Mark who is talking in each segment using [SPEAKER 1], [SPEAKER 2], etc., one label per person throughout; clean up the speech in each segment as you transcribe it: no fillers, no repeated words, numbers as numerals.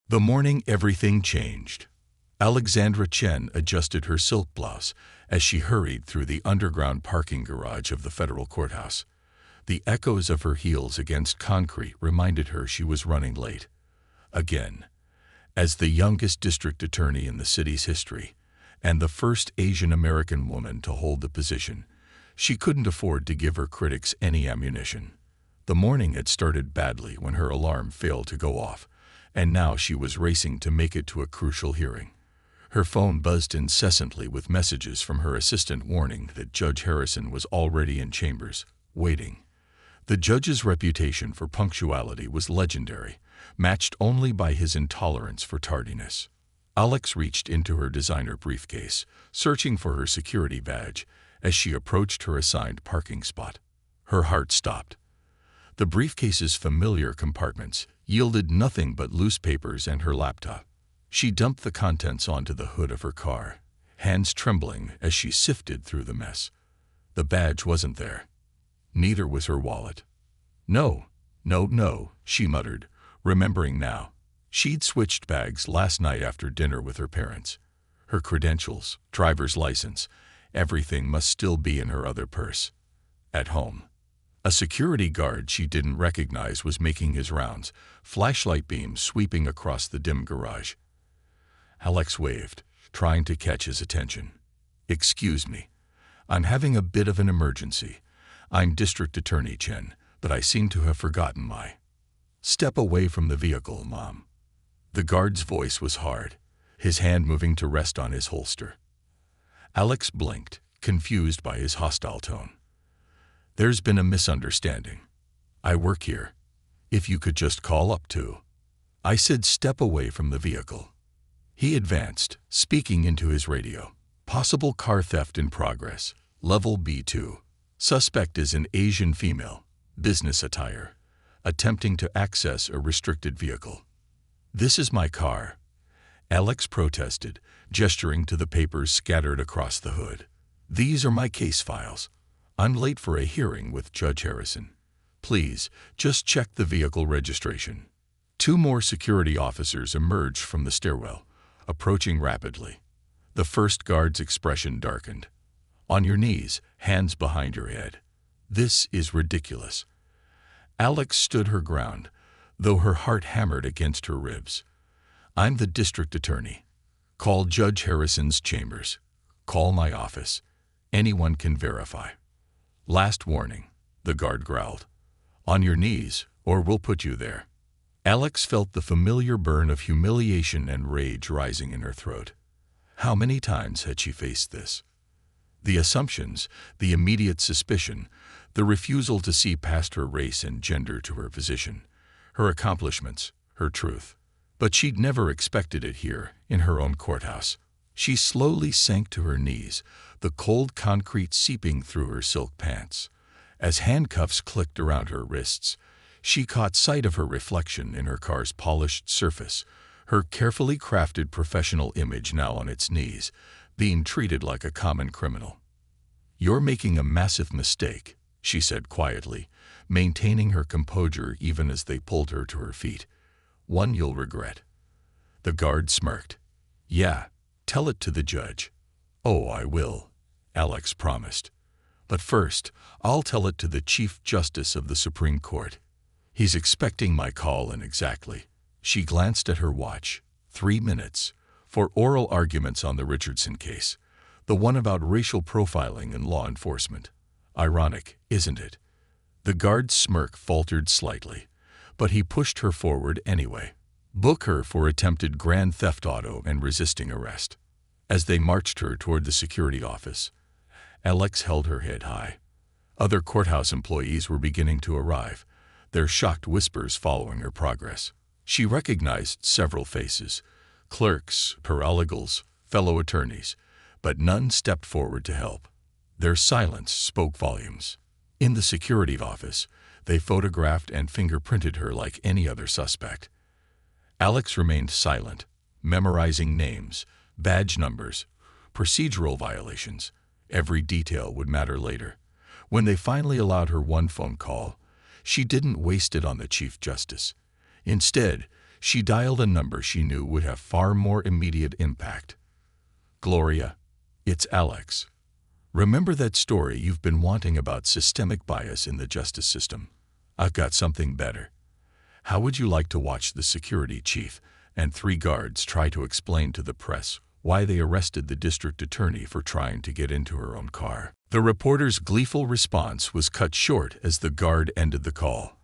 [SPEAKER 1] The morning everything changed. Alexandra Chen adjusted her silk blouse as she hurried through the underground parking garage of the federal courthouse. The echoes of her heels against concrete reminded her she was running late. Again. As the youngest district attorney in the city's history, and the first Asian American woman to hold the position, she couldn't afford to give her critics any ammunition. The morning had started badly when her alarm failed to go off, and now she was racing to make it to a crucial hearing. Her phone buzzed incessantly with messages from her assistant warning that Judge Harrison was already in chambers, waiting. The judge's reputation for punctuality was legendary, matched only by his intolerance for tardiness. Alex reached into her designer briefcase, searching for her security badge as she approached her assigned parking spot. Her heart stopped. The briefcase's familiar compartments yielded nothing but loose papers and her laptop. She dumped the contents onto the hood of her car, hands trembling as she sifted through the mess. The badge wasn't there. Neither was her wallet. No, she muttered, remembering now. She'd switched bags last night after dinner with her parents. Her credentials, driver's license, everything must still be in her other purse. At home. A security guard she didn't recognize was making his rounds, flashlight beams sweeping across the dim garage. Alex waved, trying to catch his attention. "Excuse me. I'm having a bit of an emergency. I'm District Attorney Chen, but I seem to have forgotten my—" "Step away from the vehicle, Mom." The guard's voice was hard, his hand moving to rest on his holster. Alex blinked, confused by his hostile tone. "There's been a misunderstanding. I work here. If you could just call up to—" I said step away from the vehicle. He advanced, speaking into his radio. "Possible car theft in progress. Level B2. Suspect is an Asian female, business attire, attempting to access a restricted vehicle." "This is my car," Alex protested, gesturing to the papers scattered across the hood. "These are my case files. I'm late for a hearing with Judge Harrison. Please, just check the vehicle registration." Two more security officers emerged from the stairwell, approaching rapidly. The first guard's expression darkened. "On your knees, hands behind your head. This is ridiculous." Alex stood her ground, though her heart hammered against her ribs. "I'm the district attorney. Call Judge Harrison's chambers. Call my office. Anyone can verify." "Last warning," the guard growled. "On your knees, or we'll put you there." Alex felt the familiar burn of humiliation and rage rising in her throat. How many times had she faced this? The assumptions, the immediate suspicion, the refusal to see past her race and gender to her position, her accomplishments, her truth. But she'd never expected it here, in her own courthouse. She slowly sank to her knees, the cold concrete seeping through her silk pants. As handcuffs clicked around her wrists, she caught sight of her reflection in her car's polished surface, her carefully crafted professional image now on its knees, being treated like a common criminal. "You're making a massive mistake," she said quietly, maintaining her composure even as they pulled her to her feet. "One you'll regret." The guard smirked. "Yeah, tell it to the judge." "Oh, I will," Alex promised. "But first, I'll tell it to the Chief Justice of the Supreme Court. He's expecting my call in exactly—" She glanced at her watch. 3 minutes. For oral arguments on the Richardson case, the one about racial profiling in law enforcement. Ironic, isn't it? The guard's smirk faltered slightly, but he pushed her forward anyway. "Book her for attempted grand theft auto and resisting arrest." As they marched her toward the security office, Alex held her head high. Other courthouse employees were beginning to arrive, their shocked whispers following her progress. She recognized several faces, clerks, paralegals, fellow attorneys, but none stepped forward to help. Their silence spoke volumes. In the security office, they photographed and fingerprinted her like any other suspect. Alex remained silent, memorizing names, badge numbers, procedural violations. Every detail would matter later. When they finally allowed her one phone call, she didn't waste it on the Chief Justice. Instead, She dialed a number she knew would have far more immediate impact. "Gloria, it's Alex. Remember that story you've been wanting about systemic bias in the justice system? I've got something better. How would you like to watch the security chief and 3 guards try to explain to the press why they arrested the district attorney for trying to get into her own car?" The reporter's gleeful response was cut short as the guard ended the call.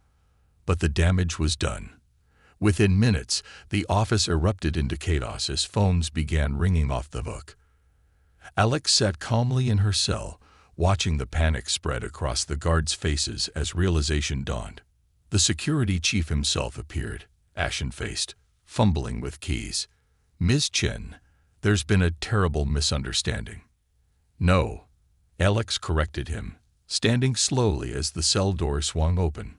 [SPEAKER 1] But the damage was done. Within minutes, the office erupted into chaos as phones began ringing off the hook. Alex sat calmly in her cell, watching the panic spread across the guards' faces as realization dawned. The security chief himself appeared, ashen-faced, fumbling with keys. "Ms. Chen, there's been a terrible misunderstanding." "No," Alex corrected him, standing slowly as the cell door swung open.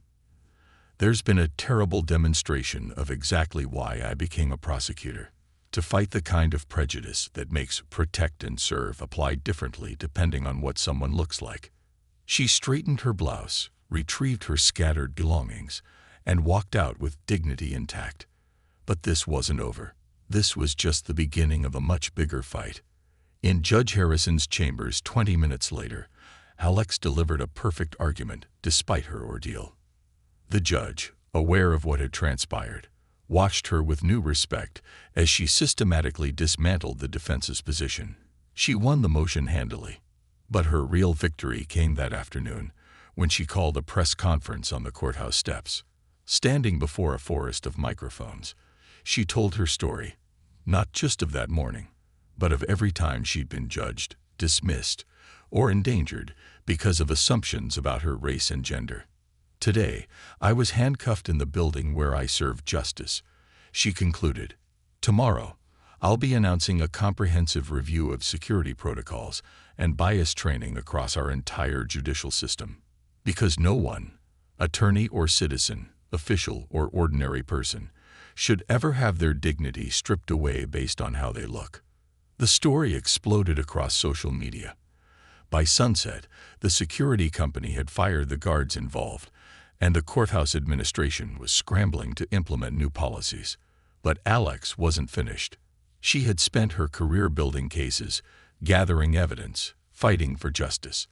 [SPEAKER 1] "There's been a terrible demonstration of exactly why I became a prosecutor. To fight the kind of prejudice that makes protect and serve apply differently depending on what someone looks like." She straightened her blouse, retrieved her scattered belongings, and walked out with dignity intact. But this wasn't over. This was just the beginning of a much bigger fight. In Judge Harrison's chambers 20 minutes later, Alex delivered a perfect argument despite her ordeal. The judge, aware of what had transpired, watched her with new respect as she systematically dismantled the defense's position. She won the motion handily, but her real victory came that afternoon when she called a press conference on the courthouse steps. Standing before a forest of microphones, she told her story, not just of that morning, but of every time she'd been judged, dismissed, or endangered because of assumptions about her race and gender. "Today, I was handcuffed in the building where I serve justice," she concluded. "Tomorrow, I'll be announcing a comprehensive review of security protocols and bias training across our entire judicial system. Because no one, attorney or citizen, official or ordinary person, should ever have their dignity stripped away based on how they look." The story exploded across social media. By sunset, the security company had fired the guards involved, and the courthouse administration was scrambling to implement new policies. But Alex wasn't finished. She had spent her career building cases, gathering evidence, fighting for justice.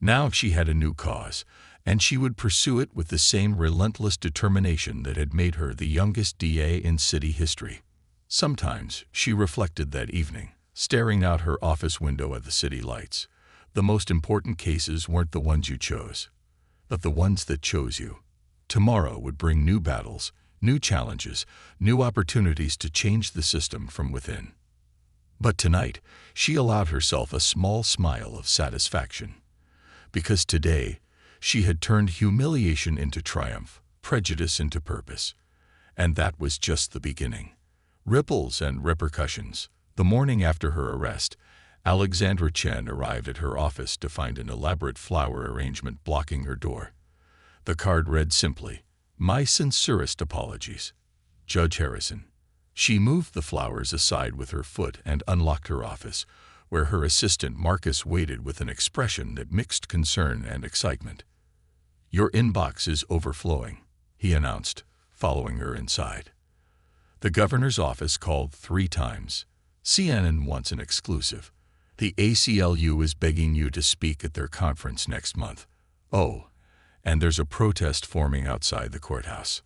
[SPEAKER 1] Now she had a new cause, and she would pursue it with the same relentless determination that had made her the youngest DA in city history. Sometimes, she reflected that evening, staring out her office window at the city lights. The most important cases weren't the ones you chose, but the ones that chose you. Tomorrow would bring new battles, new challenges, new opportunities to change the system from within. But tonight, she allowed herself a small smile of satisfaction. Because today, she had turned humiliation into triumph, prejudice into purpose. And that was just the beginning. Ripples and repercussions. The morning after her arrest, Alexandra Chen arrived at her office to find an elaborate flower arrangement blocking her door. The card read simply, "My sincerest apologies, Judge Harrison." She moved the flowers aside with her foot and unlocked her office, where her assistant Marcus waited with an expression that mixed concern and excitement. "Your inbox is overflowing," he announced, following her inside. "The governor's office called 3 times. CNN wants an exclusive. The ACLU is begging you to speak at their conference next month. Oh, and there's a protest forming outside the courthouse."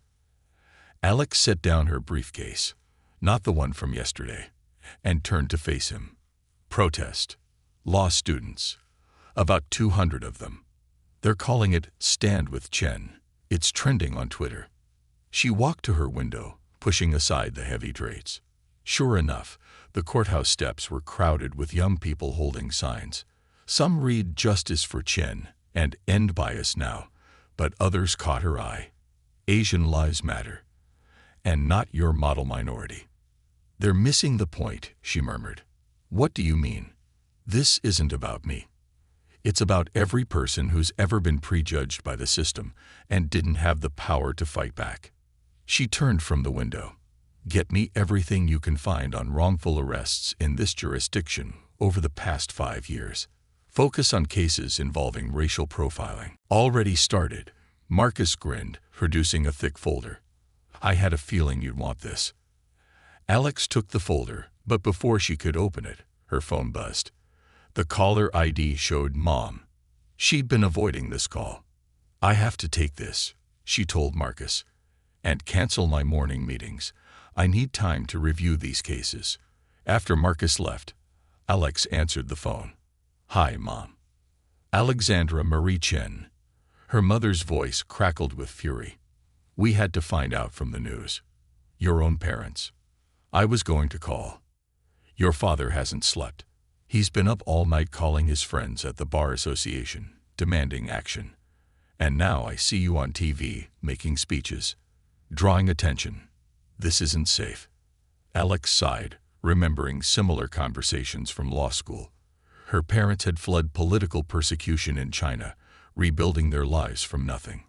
[SPEAKER 1] Alex set down her briefcase, not the one from yesterday, and turned to face him. "Protest. Law students. About 200 of them. They're calling it Stand with Chen. It's trending on Twitter." She walked to her window, pushing aside the heavy drapes. Sure enough, the courthouse steps were crowded with young people holding signs. Some read "Justice for Chen" and "End Bias Now," but others caught her eye. "Asian Lives Matter. And not your model minority." "They're missing the point," she murmured. "What do you mean?" "This isn't about me. It's about every person who's ever been prejudged by the system and didn't have the power to fight back." She turned from the window. "Get me everything you can find on wrongful arrests in this jurisdiction over the past 5 years. Focus on cases involving racial profiling." "Already started," Marcus grinned, producing a thick folder. I had a feeling you'd want this. Alex took the folder, but before she could open it, her phone buzzed. The caller ID showed Mom. She'd been avoiding this call. I have to take this, she told Marcus, and cancel my morning meetings. I need time to review these cases. After Marcus left, Alex answered the phone. Hi, Mom. Alexandra Marie Chen. Her mother's voice crackled with fury. We had to find out from the news. Your own parents. I was going to call. Your father hasn't slept. He's been up all night calling his friends at the Bar Association, demanding action. And now I see you on TV, making speeches, drawing attention. This isn't safe. Alex sighed, remembering similar conversations from law school. Her parents had fled political persecution in China, rebuilding their lives from nothing.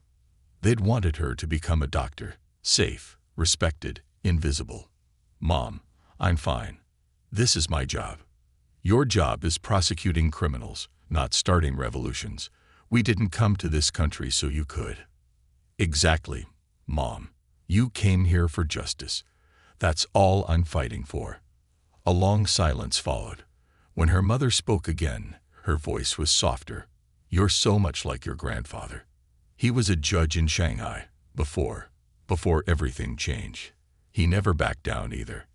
[SPEAKER 1] They'd wanted her to become a doctor, safe, respected, invisible. Mom, I'm fine. This is my job. Your job is prosecuting criminals, not starting revolutions. We didn't come to this country so you could. Exactly, Mom. You came here for justice. That's all I'm fighting for. A long silence followed. When her mother spoke again, her voice was softer. You're so much like your grandfather. He was a judge in Shanghai, before everything changed. He never backed down either.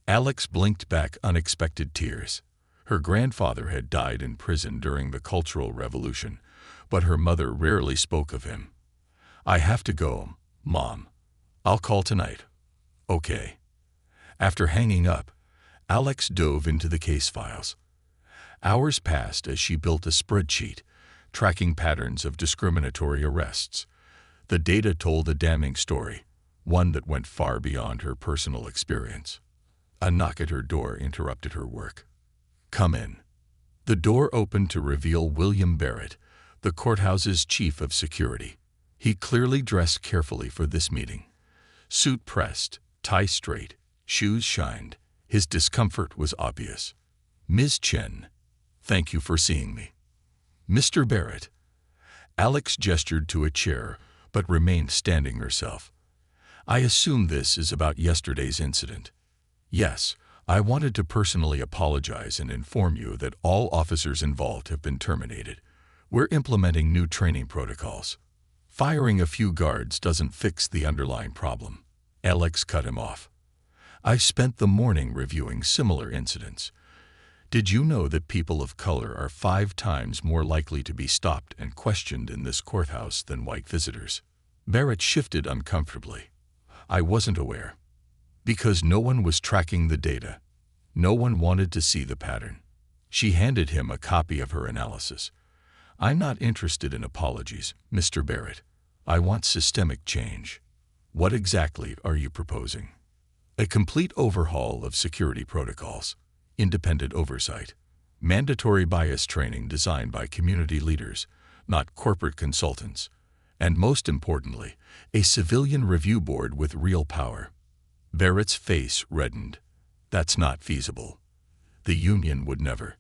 [SPEAKER 1] Alex blinked back unexpected tears. Her grandfather had died in prison during the Cultural Revolution, but her mother rarely spoke of him. I have to go, Mom. I'll call tonight. Okay. After hanging up, Alex dove into the case files. Hours passed as she built a spreadsheet, tracking patterns of discriminatory arrests. The data told a damning story, one that went far beyond her personal experience. A knock at her door interrupted her work. Come in. The door opened to reveal William Barrett, the courthouse's chief of security. He clearly dressed carefully for this meeting. Suit pressed, tie straight, shoes shined. His discomfort was obvious. Ms. Chen, thank you for seeing me. Mr. Barrett. Alex gestured to a chair, but remained standing herself. I assume this is about yesterday's incident. Yes, I wanted to personally apologize and inform you that all officers involved have been terminated. We're implementing new training protocols. Firing a few guards doesn't fix the underlying problem. Alex cut him off. I've spent the morning reviewing similar incidents. Did you know that people of color are 5 times more likely to be stopped and questioned in this courthouse than white visitors? Barrett shifted uncomfortably. I wasn't aware. Because no one was tracking the data. No one wanted to see the pattern. She handed him a copy of her analysis. I'm not interested in apologies, Mr. Barrett. I want systemic change. What exactly are you proposing? A complete overhaul of security protocols, independent oversight, mandatory bias training designed by community leaders, not corporate consultants, and most importantly, a civilian review board with real power. Barrett's face reddened. That's not feasible. The union would never.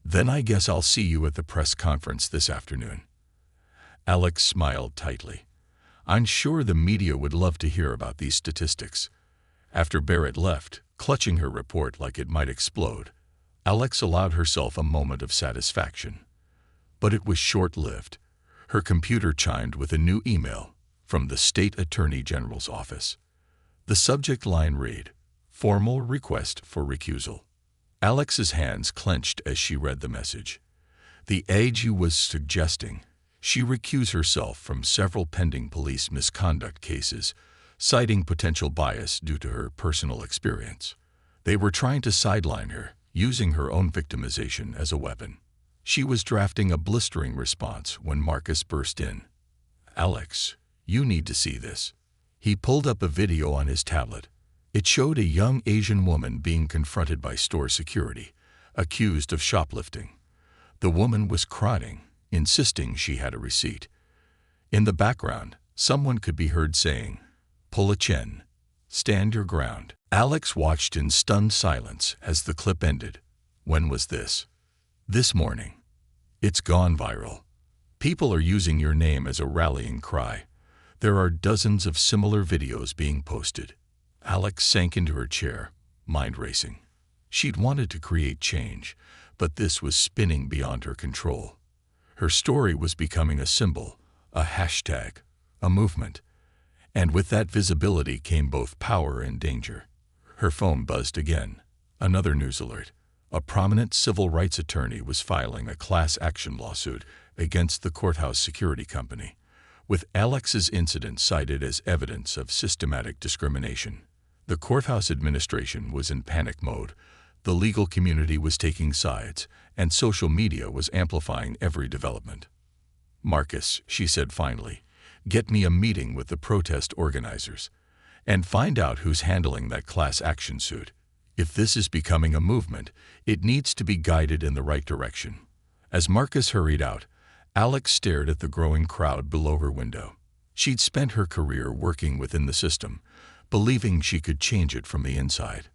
[SPEAKER 1] Then I guess I'll see you at the press conference this afternoon. Alex smiled tightly. I'm sure the media would love to hear about these statistics. After Barrett left, clutching her report like it might explode, Alex allowed herself a moment of satisfaction. But it was short-lived. Her computer chimed with a new email from the State Attorney General's office. The subject line read, Formal request for recusal. Alex's hands clenched as she read the message. The AG was suggesting she recuse herself from several pending police misconduct cases, citing potential bias due to her personal experience. They were trying to sideline her, using her own victimization as a weapon. She was drafting a blistering response when Marcus burst in. Alex, you need to see this. He pulled up a video on his tablet. It showed a young Asian woman being confronted by store security, accused of shoplifting. The woman was crying, insisting she had a receipt. In the background, someone could be heard saying, Pull a Chen. Stand your ground. Alex watched in stunned silence as the clip ended. When was this? This morning. It's gone viral. People are using your name as a rallying cry. There are dozens of similar videos being posted. Alex sank into her chair, mind racing. She'd wanted to create change, but this was spinning beyond her control. Her story was becoming a symbol, a hashtag, a movement. And with that visibility came both power and danger. Her phone buzzed again. Another news alert. A prominent civil rights attorney was filing a class action lawsuit against the courthouse security company, with Alex's incident cited as evidence of systematic discrimination. The courthouse administration was in panic mode. The legal community was taking sides, and social media was amplifying every development. "Marcus," she said finally, "get me a meeting with the protest organizers, and find out who's handling that class action suit. If this is becoming a movement, it needs to be guided in the right direction." As Marcus hurried out, Alex stared at the growing crowd below her window. She'd spent her career working within the system, believing she could change it from the inside.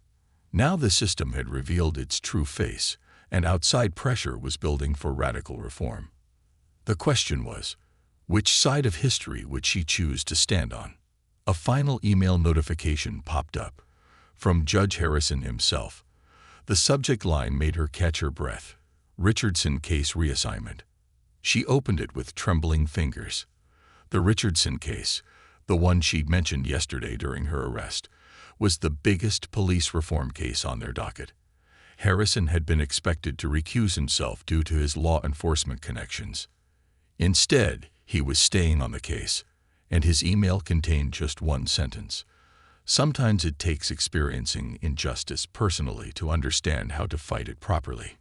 [SPEAKER 1] Now the system had revealed its true face, and outside pressure was building for radical reform. The question was, which side of history would she choose to stand on? A final email notification popped up, from Judge Harrison himself. The subject line made her catch her breath. Richardson case reassignment. She opened it with trembling fingers. The Richardson case, the one she'd mentioned yesterday during her arrest, was the biggest police reform case on their docket. Harrison had been expected to recuse himself due to his law enforcement connections. Instead, he was staying on the case, and his email contained just one sentence. "Sometimes it takes experiencing injustice personally to understand how to fight it properly."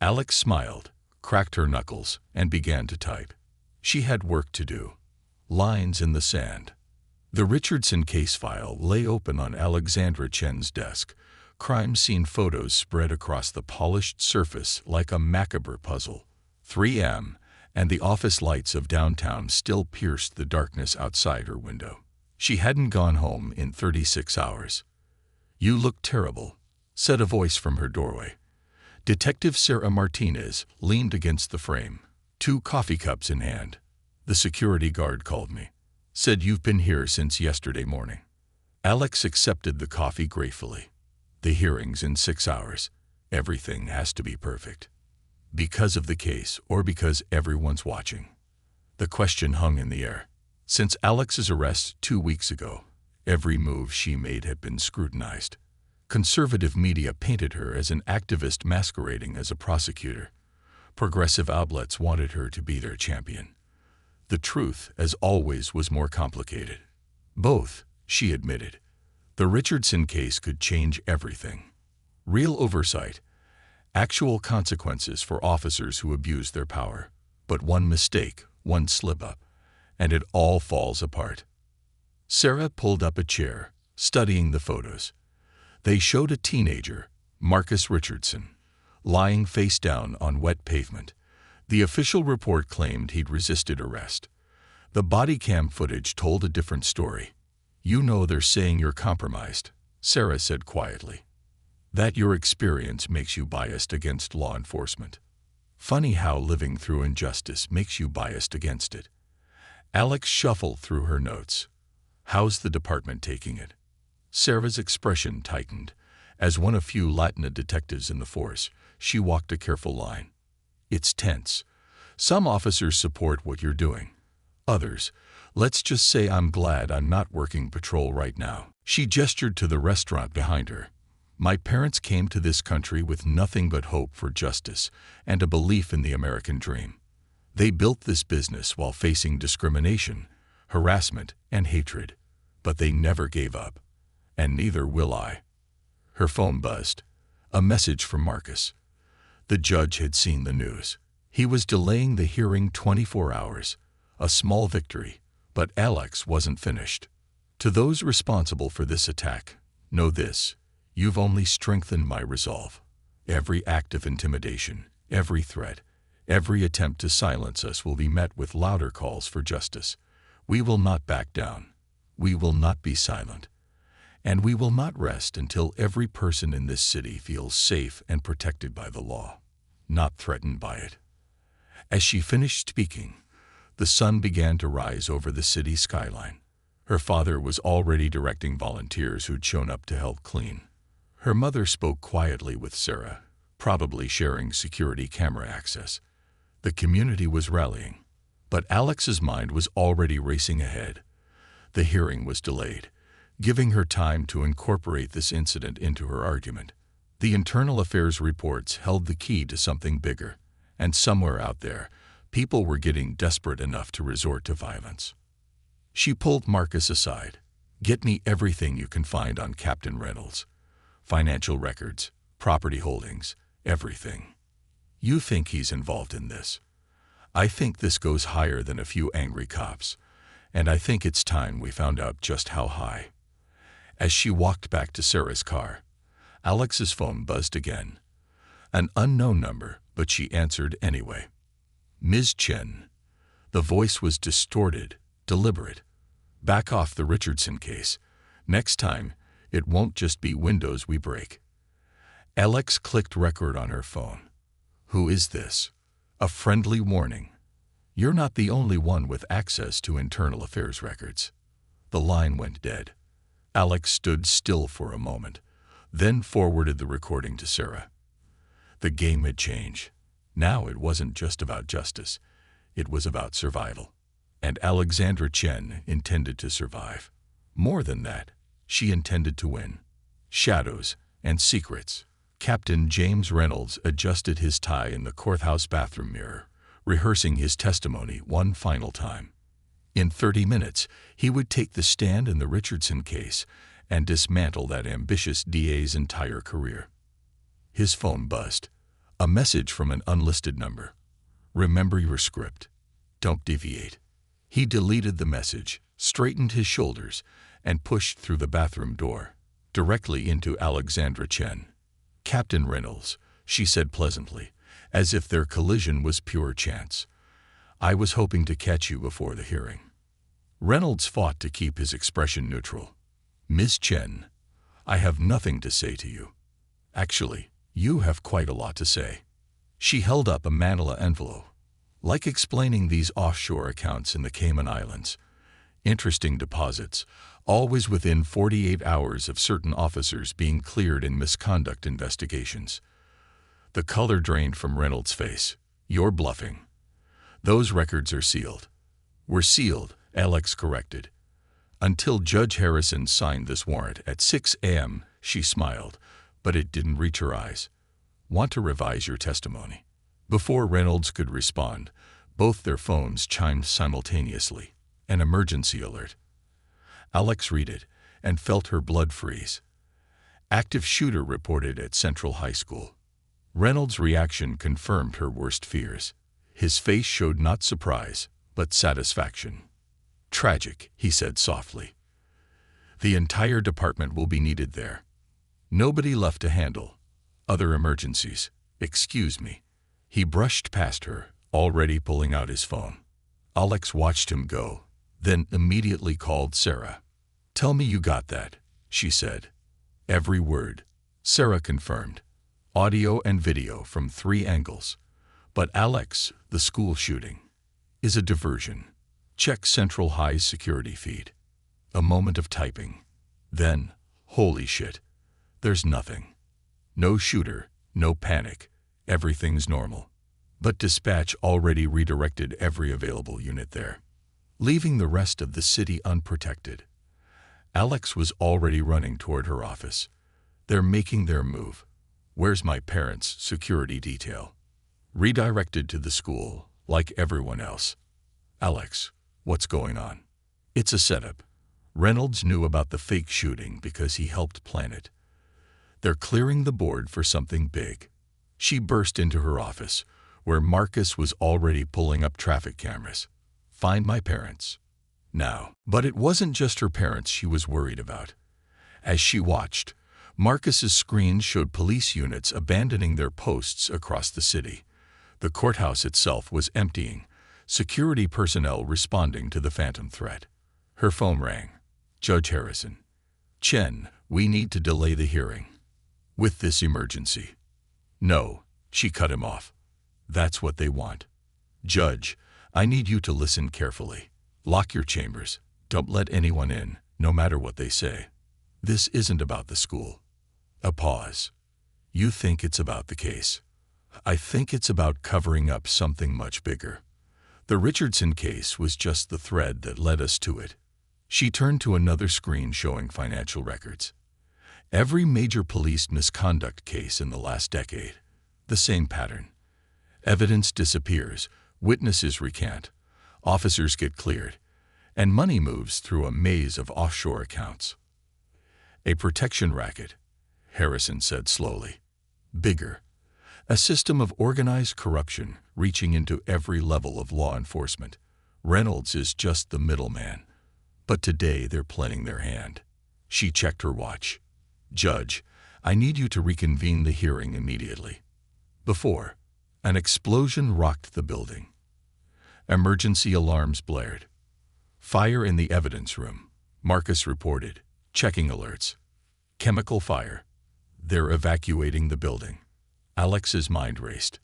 [SPEAKER 1] Alex smiled, cracked her knuckles, and began to type. She had work to do. Lines in the sand. The Richardson case file lay open on Alexandra Chen's desk, crime scene photos spread across the polished surface like a macabre puzzle. 3 a.m., and the office lights of downtown still pierced the darkness outside her window. She hadn't gone home in 36 hours. "You look terrible," said a voice from her doorway. Detective Sarah Martinez leaned against the frame, 2 coffee cups in hand. "The security guard called me. Said you've been here since yesterday morning." Alex accepted the coffee gratefully. The hearing's in 6 hours. Everything has to be perfect. Because of the case or because everyone's watching? The question hung in the air. Since Alex's arrest 2 weeks ago, every move she made had been scrutinized. Conservative media painted her as an activist masquerading as a prosecutor. Progressive outlets wanted her to be their champion. The truth, as always, was more complicated. Both, she admitted. The Richardson case could change everything. Real oversight, actual consequences for officers who abuse their power. But one mistake, one slip-up, and it all falls apart. Sarah pulled up a chair, studying the photos. They showed a teenager, Marcus Richardson, lying face down on wet pavement. The official report claimed he'd resisted arrest. The body cam footage told a different story. "You know they're saying you're compromised," Sarah said quietly. "That your experience makes you biased against law enforcement. Funny how living through injustice makes you biased against it." Alex shuffled through her notes. "How's the department taking it?" Sarah's expression tightened. As one of few Latina detectives in the force, she walked a careful line. "It's tense. Some officers support what you're doing. Others, let's just say I'm glad I'm not working patrol right now." She gestured to the restaurant behind her. "My parents came to this country with nothing but hope for justice and a belief in the American dream. They built this business while facing discrimination, harassment, and hatred, but they never gave up. And neither will I." Her phone buzzed. A message from Marcus. The judge had seen the news. He was delaying the hearing 24 hours. A small victory, but Alex wasn't finished. "To those responsible for this attack, know this: you've only strengthened my resolve. Every act of intimidation, every threat, every attempt to silence us will be met with louder calls for justice. We will not back down. We will not be silent. And we will not rest until every person in this city feels safe and protected by the law, not threatened by it." As she finished speaking, The sun began to rise over the city skyline. Her father was already directing volunteers who'd shown up to help clean. Her mother spoke quietly with Sarah, probably sharing security camera access. The community was rallying, but Alex's mind was already racing ahead. The hearing was delayed, giving her time to incorporate this incident into her argument. The internal affairs reports held the key to something bigger, and somewhere out there, people were getting desperate enough to resort to violence. She pulled Marcus aside. "Get me everything you can find on Captain Reynolds. Financial records, property holdings, everything. You think he's involved in this. I think this goes higher than a few angry cops, and I think it's time we found out just how high." As she walked back to Sarah's car, Alex's phone buzzed again. An unknown number, but she answered anyway. "Ms. Chen." The voice was distorted, deliberate. "Back off the Richardson case. Next time, it won't just be windows we break." Alex clicked record on her phone. "Who is this?" A friendly warning. "You're not the only one with access to internal affairs records." The line went dead. Alex stood still for a moment, then forwarded the recording to Sarah. The game had changed. Now it wasn't just about justice. It was about survival. And Alexandra Chen intended to survive. More than that, she intended to win. Shadows and secrets. Captain James Reynolds adjusted his tie in the courthouse bathroom mirror, rehearsing his testimony one final time. In 30 minutes, he would take the stand in the Richardson case and dismantle that ambitious DA's entire career. His phone buzzed. A message from an unlisted number. "Remember your script. Don't deviate." He deleted the message, straightened his shoulders, and pushed through the bathroom door, directly into Alexandra Chen. "Captain Reynolds," she said pleasantly, as if their collision was pure chance. "I was hoping to catch you before the hearing." Reynolds fought to keep his expression neutral. "Miss Chen, I have nothing to say to you. Actually, you have quite a lot to say." She held up a manila envelope. "Like explaining these offshore accounts in the Cayman Islands. Interesting deposits, always within 48 hours of certain officers being cleared in misconduct investigations." The color drained from Reynolds' face. "You're bluffing. Those records are sealed." "Were sealed," Alex corrected. "Until Judge Harrison signed this warrant at 6 a.m., she smiled, but it didn't reach her eyes. "Want to revise your testimony?" Before Reynolds could respond, both their phones chimed simultaneously. An emergency alert. Alex read it and felt her blood freeze. "Active shooter reported at Central High School." Reynolds' reaction confirmed her worst fears. His face showed not surprise, but satisfaction. "Tragic," he said softly. "The entire department will be needed there. Nobody left to handle other emergencies. Excuse me." He brushed past her, already pulling out his phone. Alex watched him go, then immediately called Sarah. "Tell me you got that," she said. "Every word." Sarah confirmed. "Audio and video from 3 angles. But Alex, the school shooting is a diversion. Check Central High's security feed." A moment of typing. Then, "Holy shit. There's nothing. No shooter, no panic. Everything's normal." But dispatch already redirected every available unit there, leaving the rest of the city unprotected. Alex was already running toward her office. "They're making their move. Where's my parents' security detail?" Redirected to the school, like everyone else. "Alex, what's going on?" "It's a setup." Reynolds knew about the fake shooting because he helped plan it. "They're clearing the board for something big." She burst into her office, where Marcus was already pulling up traffic cameras. "Find my parents. Now." But it wasn't just her parents she was worried about. As she watched, Marcus's screen showed police units abandoning their posts across the city. The courthouse itself was emptying, security personnel responding to the phantom threat. Her phone rang. "Judge Harrison." "Chen, we need to delay the hearing with this emergency." "No," she cut him off. "That's what they want." "Judge, I need you to listen carefully. Lock your chambers. Don't let anyone in, no matter what they say. This isn't about the school." A pause. "You think it's about the case. I think it's about covering up something much bigger. The Richardson case was just the thread that led us to it." She turned to another screen showing financial records. Every major police misconduct case in the last decade. The same pattern. Evidence disappears, witnesses recant, officers get cleared, and money moves through a maze of offshore accounts. "A protection racket," Harrison said slowly. "Bigger. A system of organized corruption reaching into every level of law enforcement. Reynolds is just the middleman. But today they're playing their hand." She checked her watch. "Judge, I need you to reconvene the hearing immediately." Before, an explosion rocked the building. Emergency alarms blared. "Fire in the evidence room," Marcus reported, checking alerts. "Chemical fire. They're evacuating the building." Alex's mind raced.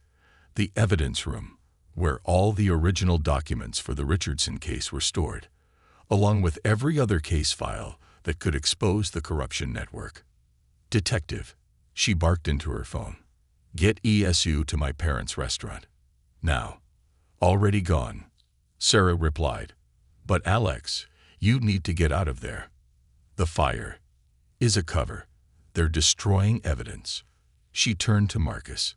[SPEAKER 1] The evidence room, where all the original documents for the Richardson case were stored, along with every other case file that could expose the corruption network. "Detective," she barked into her phone. "Get ESU to my parents' restaurant. Now." "Already gone," Sarah replied. "But Alex, you need to get out of there. The fire is a cover. They're destroying evidence." She turned to Marcus.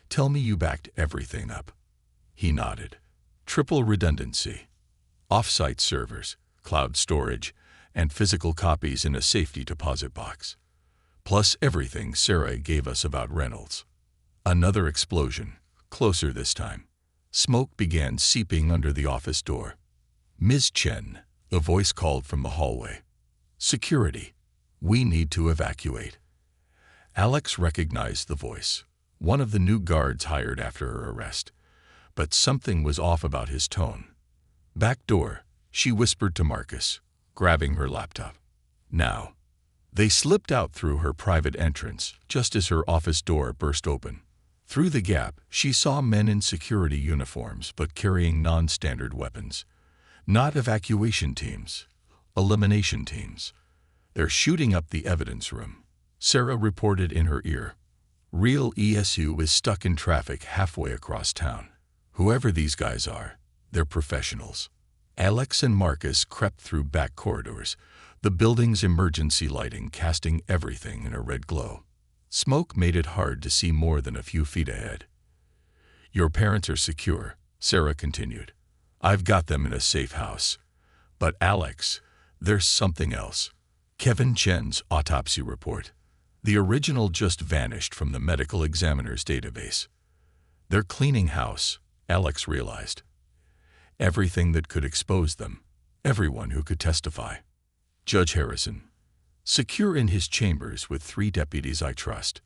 [SPEAKER 1] "Tell me you backed everything up." He nodded. "Triple redundancy. Off-site servers, cloud storage, and physical copies in a safety deposit box. Plus everything Sarah gave us about Reynolds." Another explosion, closer this time. Smoke began seeping under the office door. "Ms. Chen," a voice called from the hallway. "Security. We need to evacuate." Alex recognized the voice, one of the new guards hired after her arrest. But something was off about his tone. "Back door," she whispered to Marcus, grabbing her laptop. "Now." They slipped out through her private entrance just as her office door burst open. Through the gap, she saw men in security uniforms but carrying non-standard weapons. Not evacuation teams, elimination teams. "They're shooting up the evidence room," Sarah reported in her ear. "Real ESU is stuck in traffic halfway across town. Whoever these guys are, they're professionals." Alex and Marcus crept through back corridors, the building's emergency lighting casting everything in a red glow. Smoke made it hard to see more than a few feet ahead. "Your parents are secure," Sarah continued. "I've got them in a safe house. But Alex, there's something else." Kevin Chen's autopsy report. The original just vanished from the medical examiner's database. "They're cleaning house," Alex realized. Everything that could expose them, everyone who could testify. Judge Harrison, secure in his chambers with 3 deputies I trust,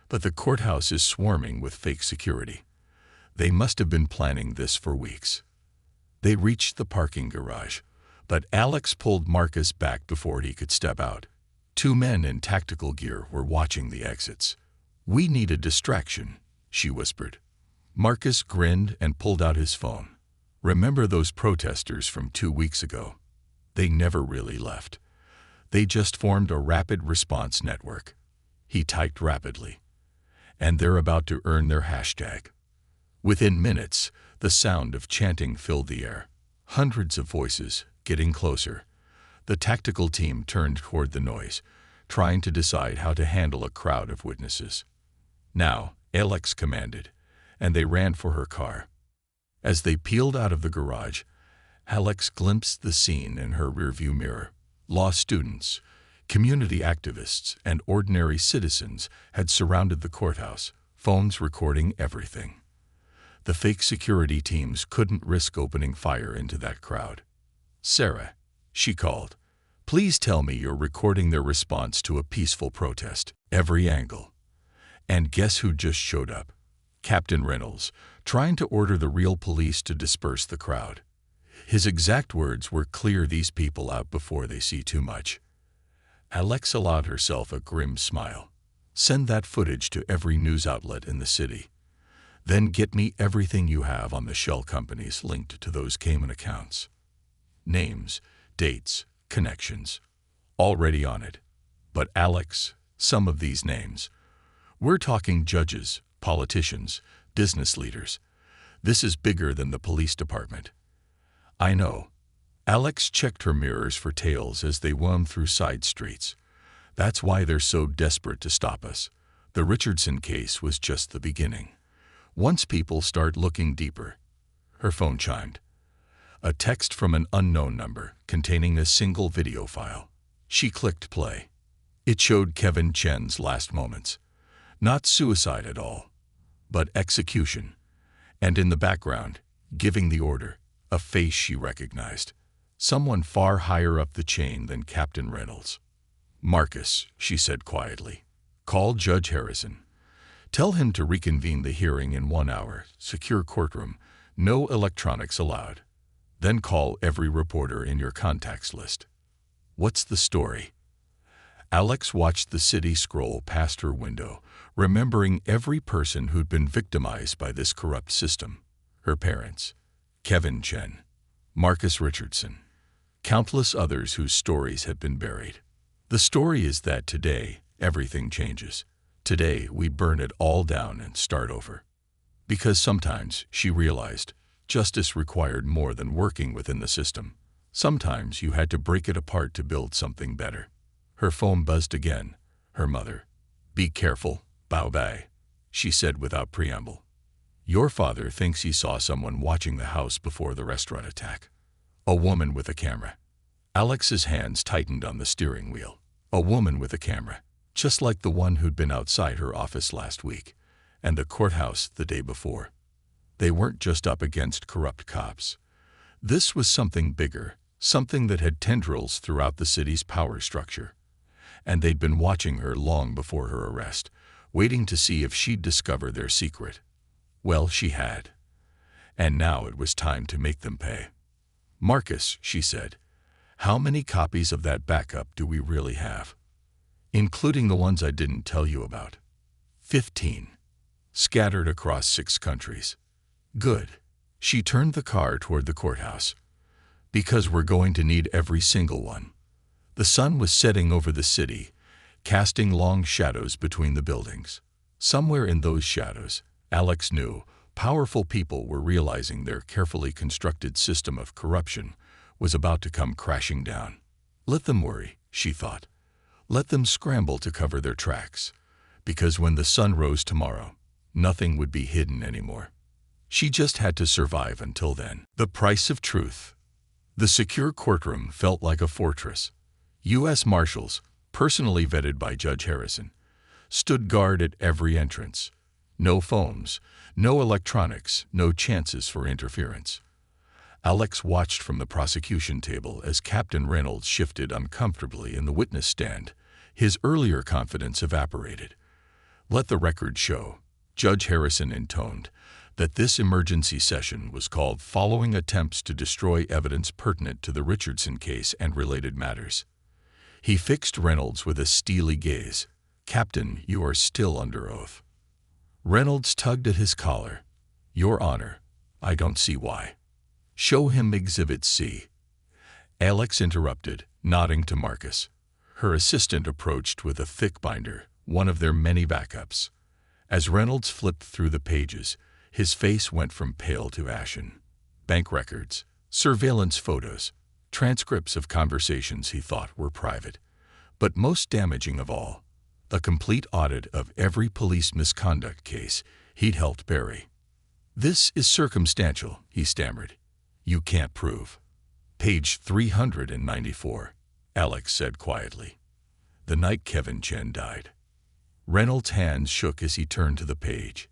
[SPEAKER 1] but the courthouse is swarming with fake security. They must have been planning this for weeks. They reached the parking garage, but Alex pulled Marcus back before he could step out. 2 men in tactical gear were watching the exits. "We need a distraction," she whispered. Marcus grinned and pulled out his phone. "Remember those protesters from 2 weeks ago? They never really left. They just formed a rapid response network." He typed rapidly. "And they're about to earn their hashtag." Within minutes, the sound of chanting filled the air. Hundreds of voices, getting closer. The tactical team turned toward the noise, trying to decide how to handle a crowd of witnesses. "Now," Alex commanded, and they ran for her car. As they peeled out of the garage, Alex glimpsed the scene in her rearview mirror. Law students, community activists, and ordinary citizens had surrounded the courthouse, phones recording everything. The fake security teams couldn't risk opening fire into that crowd. "Sarah," she called, "please tell me you're recording their response to a peaceful protest, every angle." And guess who just showed up? Captain Reynolds, trying to order the real police to disperse the crowd. His exact words were, "Clear these people out before they see too much." Alex allowed herself a grim smile. Send that footage to every news outlet in the city. Then get me everything you have on the shell companies linked to those Cayman accounts. Names, dates, connections. Already on it. But Alex, some of these names. We're talking judges, politicians, business leaders. This is bigger than the police department. I know. Alex checked her mirrors for tails as they wound through side streets. That's why they're so desperate to stop us. The Richardson case was just the beginning. Once people start looking deeper. Her phone chimed. A text from an unknown number containing a single video file. She clicked play. It showed Kevin Chen's last moments. Not suicide at all, but execution. And in the background, giving the order, a face she recognized. Someone far higher up the chain than Captain Reynolds. Marcus, she said quietly. Call Judge Harrison. Tell him to reconvene the hearing in 1 hour, secure courtroom, no electronics allowed. Then call every reporter in your contacts list. What's the story? Alex watched the city scroll past her window, remembering every person who'd been victimized by this corrupt system. Her parents, Kevin Chen, Marcus Richardson, countless others whose stories had been buried. The story is that today, everything changes. Today, we burn it all down and start over. Because sometimes, she realized, justice required more than working within the system. Sometimes you had to break it apart to build something better. Her phone buzzed again. Her mother. Be careful, Bao Bai, she said without preamble. Your father thinks he saw someone watching the house before the restaurant attack. A woman with a camera. Alex's hands tightened on the steering wheel. A woman with a camera, just like the one who'd been outside her office last week, and the courthouse the day before. They weren't just up against corrupt cops. This was something bigger, something that had tendrils throughout the city's power structure. And they'd been watching her long before her arrest, waiting to see if she'd discover their secret. Well, she had. And now it was time to make them pay. Marcus, she said, how many copies of that backup do we really have? Including the ones I didn't tell you about. 15. Scattered across 6 countries. Good. She turned the car toward the courthouse. Because we're going to need every single one. The sun was setting over the city, casting long shadows between the buildings. Somewhere in those shadows, Alex knew, powerful people were realizing their carefully constructed system of corruption was about to come crashing down. Let them worry, she thought. Let them scramble to cover their tracks, because when the sun rose tomorrow, nothing would be hidden anymore. She just had to survive until then. The price of truth. The secure courtroom felt like a fortress. U.S. Marshals, personally vetted by Judge Harrison, stood guard at every entrance. No phones, no electronics, no chances for interference. Alex watched from the prosecution table as Captain Reynolds shifted uncomfortably in the witness stand. His earlier confidence evaporated. Let the record show, Judge Harrison intoned, that this emergency session was called following attempts to destroy evidence pertinent to the Richardson case and related matters. He fixed Reynolds with a steely gaze. Captain, you are still under oath. Reynolds tugged at his collar. Your Honor, I don't see why. Show him Exhibit C. Alex interrupted, nodding to Marcus. Her assistant approached with a thick binder, one of their many backups. As Reynolds flipped through the pages, his face went from pale to ashen. Bank records, surveillance photos, transcripts of conversations he thought were private. But most damaging of all, a complete audit of every police misconduct case he'd helped bury. This is circumstantial, he stammered. You can't prove. Page 394, Alex said quietly. The night Kevin Chen died. Reynolds' hands shook as he turned to the page.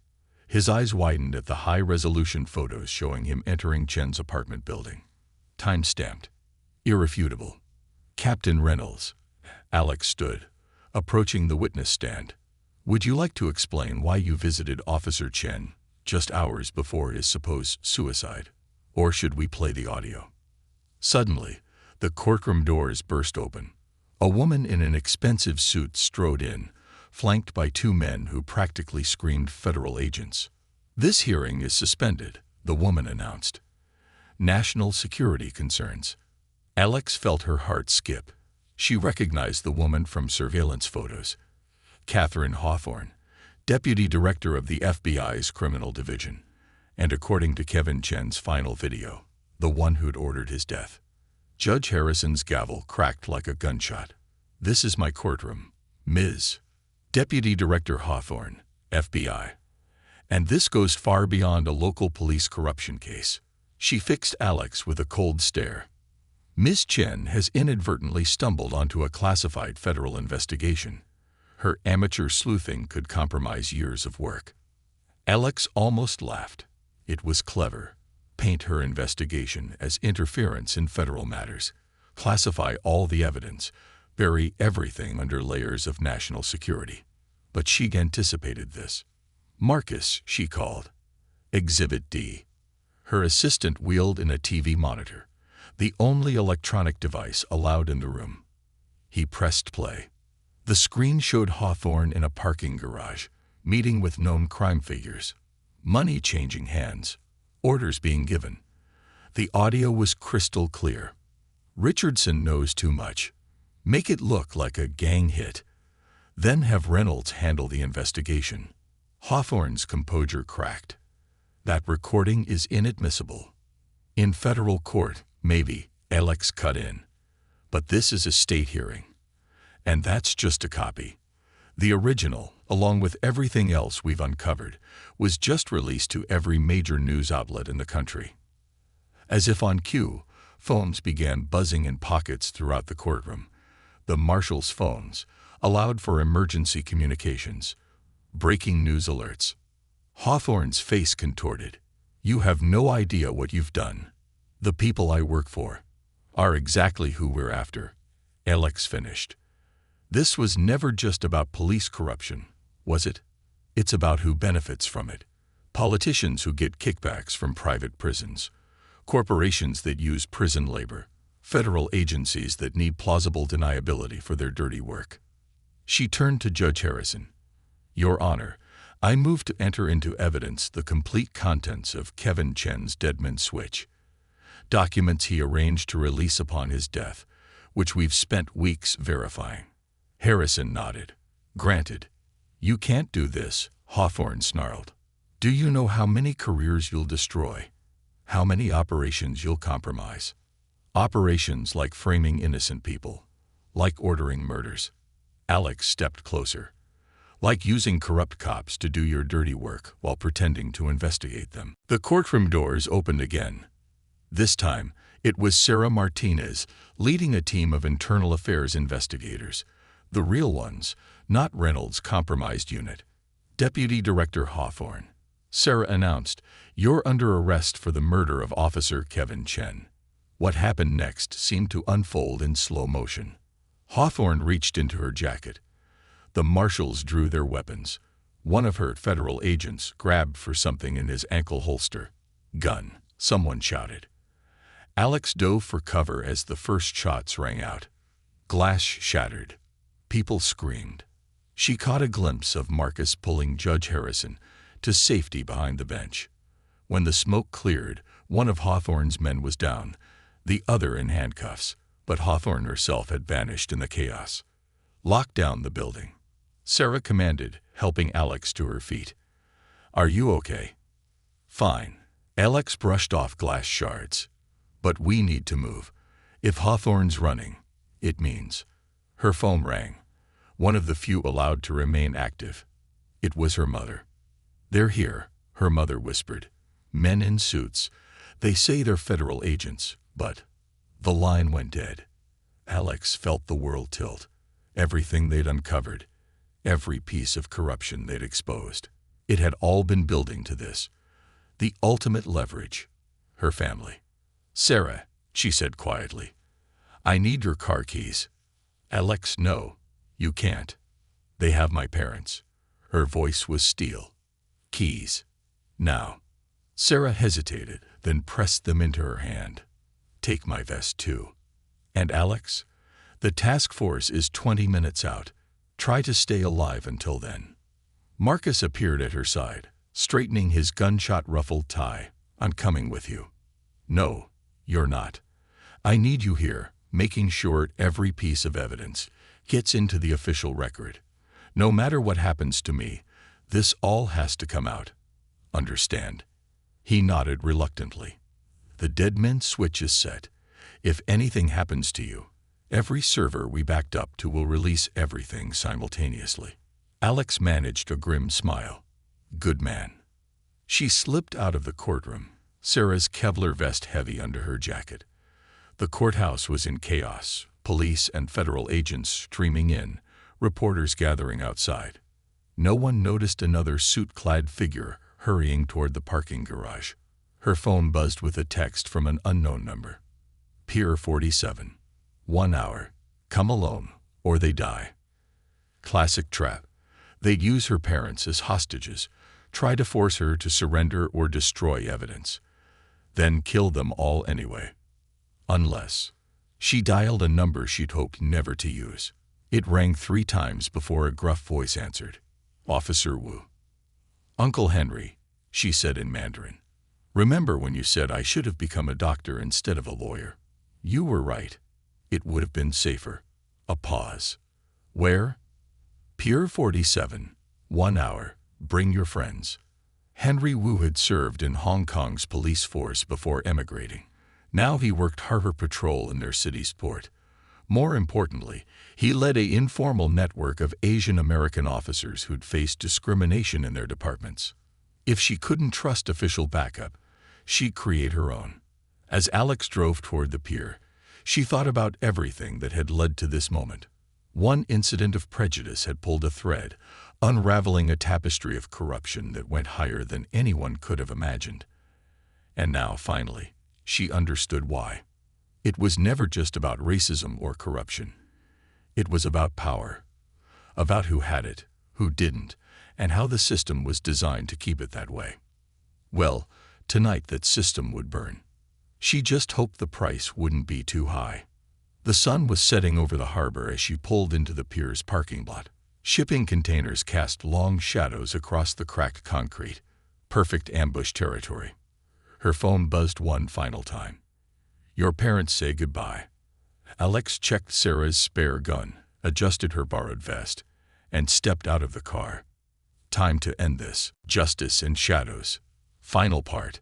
[SPEAKER 1] His eyes widened at the high-resolution photos showing him entering Chen's apartment building. Time-stamped. Irrefutable. Captain Reynolds. Alex stood, approaching the witness stand. Would you like to explain why you visited Officer Chen just hours before his supposed suicide? Or should we play the audio? Suddenly, the courtroom doors burst open. A woman in an expensive suit strode in, flanked by 2 men who practically screamed federal agents. "This hearing is suspended," the woman announced. "National security concerns." Alex felt her heart skip. She recognized the woman from surveillance photos. Catherine Hawthorne, deputy director of the FBI's criminal division, and according to Kevin Chen's final video, the one who'd ordered his death. Judge Harrison's gavel cracked like a gunshot. "This is my courtroom, Ms. Deputy Director Hawthorne, FBI. And this goes far beyond a local police corruption case." She fixed Alex with a cold stare. "Ms. Chen has inadvertently stumbled onto a classified federal investigation. Her amateur sleuthing could compromise years of work." Alex almost laughed. It was clever. Paint her investigation as interference in federal matters. Classify all the evidence. Bury everything under layers of national security. But she anticipated this. "Marcus," she called. "Exhibit D." Her assistant wheeled in a TV monitor, the only electronic device allowed in the room. He pressed play. The screen showed Hawthorne in a parking garage, meeting with known crime figures. Money changing hands. Orders being given. The audio was crystal clear. "Richardson knows too much. Make it look like a gang hit. Then have Reynolds handle the investigation." Hawthorne's composure cracked. "That recording is inadmissible." "In federal court, maybe," Alex cut in. "But this is a state hearing. And that's just a copy. The original, along with everything else we've uncovered, was just released to every major news outlet in the country." As if on cue, phones began buzzing in pockets throughout the courtroom. The marshal's phones allowed for emergency communications. Breaking news alerts. Hawthorne's face contorted. "You have no idea what you've done. The people I work for are exactly who we're after," Alex finished. "This was never just about police corruption, was it? It's about who benefits from it. Politicians who get kickbacks from private prisons, corporations that use prison labor, federal agencies that need plausible deniability for their dirty work." She turned to Judge Harrison. "Your Honor, I move to enter into evidence the complete contents of Kevin Chen's Deadman switch. Documents he arranged to release upon his death, which we've spent weeks verifying." Harrison nodded. "Granted." "You can't do this," Hawthorne snarled. "Do you know how many careers you'll destroy? How many operations you'll compromise? Operations like framing innocent people, like ordering murders." Alex stepped closer. "Like using corrupt cops to do your dirty work while pretending to investigate them." The courtroom doors opened again. This time, it was Sarah Martinez leading a team of internal affairs investigators. The real ones, not Reynolds' compromised unit. "Deputy Director Hawthorne," Sarah announced, "you're under arrest for the murder of Officer Kevin Chen." What happened next seemed to unfold in slow motion. Hawthorne reached into her jacket. The marshals drew their weapons. One of her federal agents grabbed for something in his ankle holster. "Gun," someone shouted. Alex dove for cover as the first shots rang out. Glass shattered. People screamed. She caught a glimpse of Marcus pulling Judge Harrison to safety behind the bench. When the smoke cleared, one of Hawthorne's men was down, the other in handcuffs, but Hawthorne herself had vanished in the chaos. "Lock down the building," Sarah commanded, helping Alex to her feet. "Are you okay?" "Fine." Alex brushed off glass shards. "But we need to move. If Hawthorne's running, it means—" Her phone rang, one of the few allowed to remain active. It was her mother. "They're here," her mother whispered. "Men in suits. They say they're federal agents, but—" The line went dead. Alex felt the world tilt. Everything they'd uncovered, every piece of corruption they'd exposed. It had all been building to this. The ultimate leverage. Her family. "Sarah," she said quietly, "I need your car keys." "Alex, no, you can't. They have my parents." Her voice was steel. "Keys. Now." Sarah hesitated, then pressed them into her hand. "Take my vest, too." "And Alex? The task force is 20 minutes out. Try to stay alive until then." Marcus appeared at her side, straightening his gunshot-ruffled tie. "I'm coming with you." "No, you're not. I need you here, making sure every piece of evidence gets into the official record. No matter what happens to me, this all has to come out. Understand?" He nodded reluctantly. "The deadman switch is set. If anything happens to you, every server we backed up to will release everything simultaneously." Alex managed a grim smile. "Good man." She slipped out of the courtroom, Sarah's Kevlar vest heavy under her jacket. The courthouse was in chaos, police and federal agents streaming in, reporters gathering outside. No one noticed another suit-clad figure hurrying toward the parking garage. Her phone buzzed with a text from an unknown number. "Pier 47. 1 hour. Come alone, or they die." Classic trap. They'd use her parents as hostages, try to force her to surrender or destroy evidence, then kill them all anyway. Unless. She dialed a number she'd hoped never to use. It rang 3 times before a gruff voice answered. "Officer Wu." "Uncle Henry," she said in Mandarin. "Remember when you said I should have become a doctor instead of a lawyer? You were right. It would have been safer." A pause. "Where?" "Pier 47. 1 hour. Bring your friends." Henry Wu had served in Hong Kong's police force before emigrating. Now he worked harbor patrol in their city's port. More importantly, he led an informal network of Asian American officers who'd faced discrimination in their departments. If she couldn't trust official backup, she'd create her own. As Alex drove toward the pier, she thought about everything that had led to this moment. One incident of prejudice had pulled a thread, unraveling a tapestry of corruption that went higher than anyone could have imagined. And now, finally, she understood why. It was never just about racism or corruption. It was about power, about who had it, who didn't, and how the system was designed to keep it that way. Well, tonight that system would burn. She just hoped the price wouldn't be too high. The sun was setting over the harbor as she pulled into the pier's parking lot. Shipping containers cast long shadows across the cracked concrete. Perfect ambush territory. Her phone buzzed one final time. "Your parents say goodbye." Alex checked Sarah's spare gun, adjusted her borrowed vest, and stepped out of the car. Time to end this. Justice in shadows. Final part.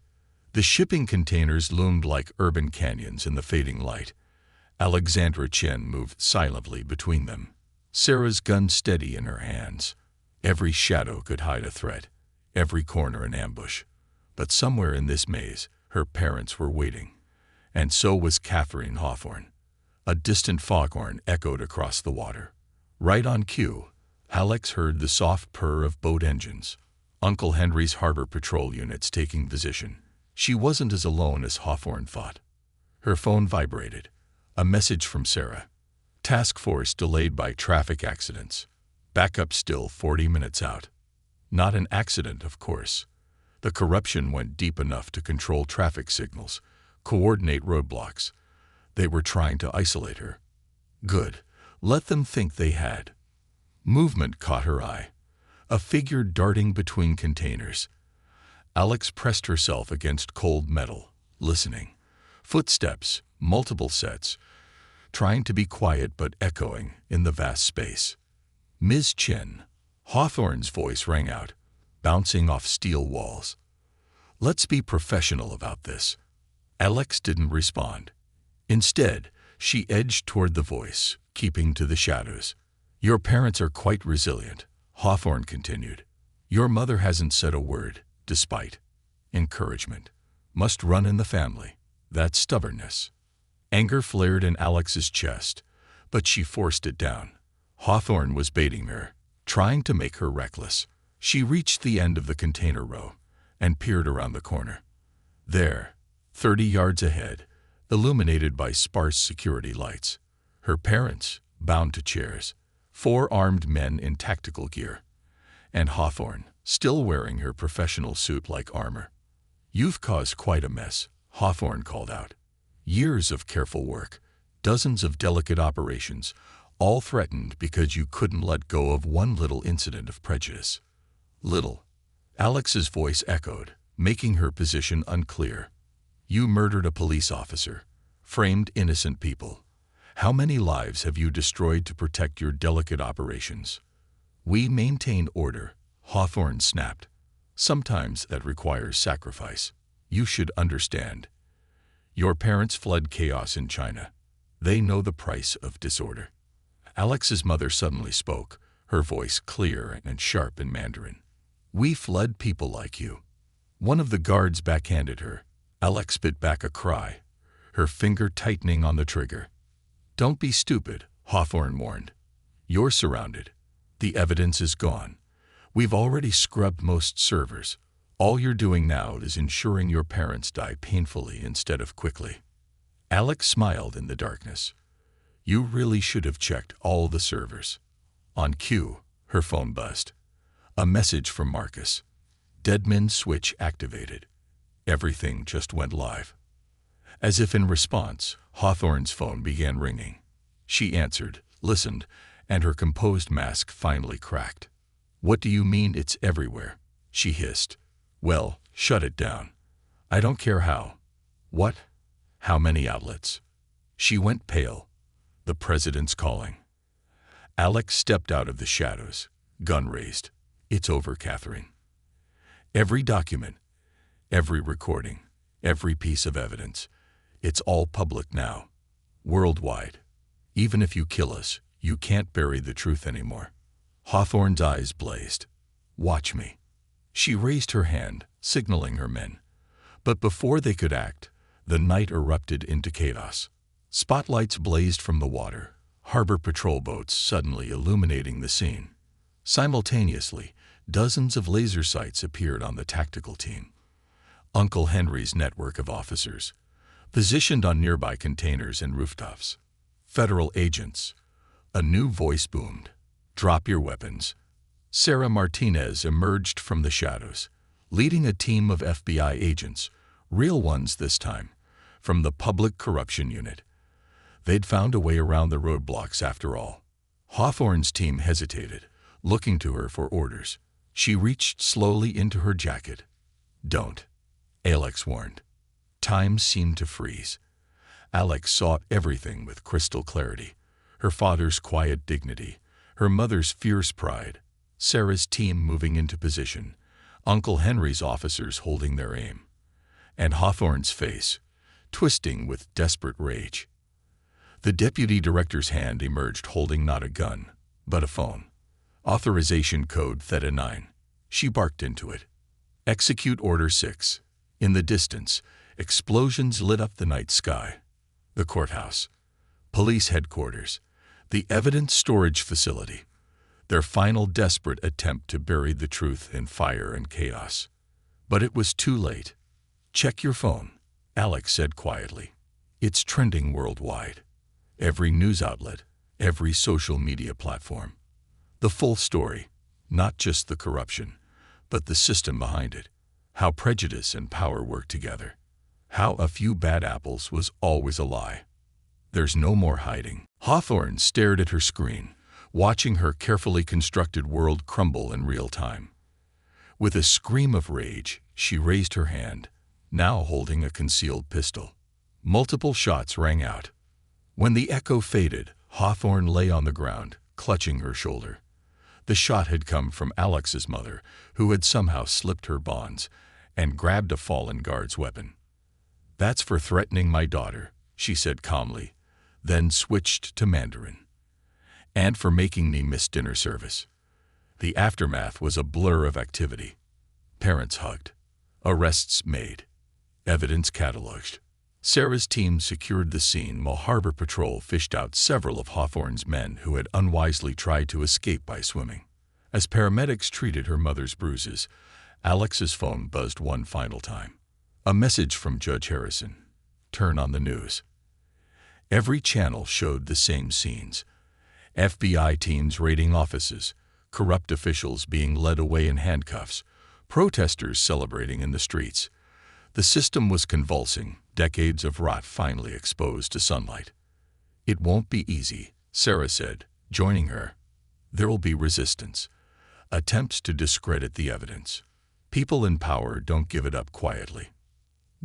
[SPEAKER 1] The shipping containers loomed like urban canyons in the fading light. Alexandra Chen moved silently between them, Sarah's gun steady in her hands. Every shadow could hide a threat, every corner an ambush. But somewhere in this maze, her parents were waiting. And so was Catherine Hawthorne. A distant foghorn echoed across the water. Right on cue, Alex heard the soft purr of boat engines. Uncle Henry's harbor patrol units taking position. She wasn't as alone as Hawthorne thought. Her phone vibrated. A message from Sarah. "Task force delayed by traffic accidents. Backup still 40 minutes out." Not an accident, of course. The corruption went deep enough to control traffic signals, coordinate roadblocks. They were trying to isolate her. Good. Let them think they had. Movement caught her eye. A figure darting between containers. Alex pressed herself against cold metal, listening. Footsteps, multiple sets, trying to be quiet but echoing in the vast space. "Ms. Chen." Hawthorne's voice rang out, bouncing off steel walls. "Let's be professional about this." Alex didn't respond. Instead, she edged toward the voice, keeping to the shadows. "Your parents are quite resilient," Hawthorne continued. "Your mother hasn't said a word, despite encouragement. Must run in the family. That stubbornness." Anger flared in Alex's chest, but she forced it down. Hawthorne was baiting her, trying to make her reckless. She reached the end of the container row and peered around the corner. There, 30 yards ahead, illuminated by sparse security lights, her parents, bound to chairs, 4 armed men in tactical gear, and Hawthorne, still wearing her professional suit like armor. "You've caused quite a mess," Hawthorne called out. "Years of careful work, dozens of delicate operations, all threatened because you couldn't let go of one little incident of prejudice." "Little?" Alex's voice echoed, making her position unclear. You murdered a police officer, framed innocent people. How many lives have you destroyed to protect your delicate operations? We maintain order, Hawthorne snapped. Sometimes that requires sacrifice. You should understand. Your parents fled chaos in China. They know the price of disorder. Alex's mother suddenly spoke, her voice clear and sharp in Mandarin. We fled people like you. One of the guards backhanded her. Alex spit back a cry, her finger tightening on the trigger. Don't be stupid, Hawthorne warned. You're surrounded. The evidence is gone. We've already scrubbed most servers. All you're doing now is ensuring your parents die painfully instead of quickly. Alex smiled in the darkness. You really should have checked all the servers. On cue, her phone buzzed. A message from Marcus. Deadman switch activated. Everything just went live. As if in response, Hawthorne's phone began ringing. She answered, listened, and her composed mask finally cracked. What do you mean it's everywhere? She hissed. Well, shut it down. I don't care how. What? How many outlets? She went pale. The president's calling. Alex stepped out of the shadows, gun raised. It's over, Catherine. Every document, every recording, every piece of evidence, it's all public now, worldwide. Even if you kill us, you can't bury the truth anymore. Hawthorne's eyes blazed. Watch me. She raised her hand, signaling her men. But before they could act, the night erupted into chaos. Spotlights blazed from the water, harbor patrol boats suddenly illuminating the scene. Simultaneously, dozens of laser sights appeared on the tactical team. Uncle Henry's network of officers, positioned on nearby containers and rooftops. Federal agents. A new voice boomed. Drop your weapons. Sarah Martinez emerged from the shadows, leading a team of FBI agents, real ones this time, from the Public Corruption Unit. They'd found a way around the roadblocks after all. Hawthorne's team hesitated, looking to her for orders. She reached slowly into her jacket. Don't, Alex warned. Time seemed to freeze. Alex saw everything with crystal clarity. Her father's quiet dignity, her mother's fierce pride, Sarah's team moving into position, Uncle Henry's officers holding their aim, and Hawthorne's face, twisting with desperate rage. The deputy director's hand emerged holding not a gun, but a phone. Authorization code Theta 9. She barked into it. Execute Order 6. In the distance, explosions lit up the night sky. The courthouse, police headquarters, the evidence storage facility, their final desperate attempt to bury the truth in fire and chaos. But it was too late. Check your phone, Alex said quietly. It's trending worldwide. Every news outlet, every social media platform. The full story, not just the corruption, but the system behind it. How prejudice and power work together. How a few bad apples was always a lie. There's no more hiding. Hawthorne stared at her screen, watching her carefully constructed world crumble in real time. With a scream of rage, she raised her hand, now holding a concealed pistol. Multiple shots rang out. When the echo faded, Hawthorne lay on the ground, clutching her shoulder. The shot had come from Alex's mother, who had somehow slipped her bonds and grabbed a fallen guard's weapon. That's for threatening my daughter, she said calmly, then switched to Mandarin. And for making me miss dinner service. The aftermath was a blur of activity. Parents hugged. Arrests made. Evidence cataloged. Sarah's team secured the scene while Harbor Patrol fished out several of Hawthorne's men who had unwisely tried to escape by swimming. As paramedics treated her mother's bruises, Alex's phone buzzed one final time. A message from Judge Harrison. Turn on the news. Every channel showed the same scenes. FBI teams raiding offices, corrupt officials being led away in handcuffs, protesters celebrating in the streets. The system was convulsing, decades of rot finally exposed to sunlight. It won't be easy, Sarah said, joining her. There will be resistance, attempts to discredit the evidence. People in power don't give it up quietly.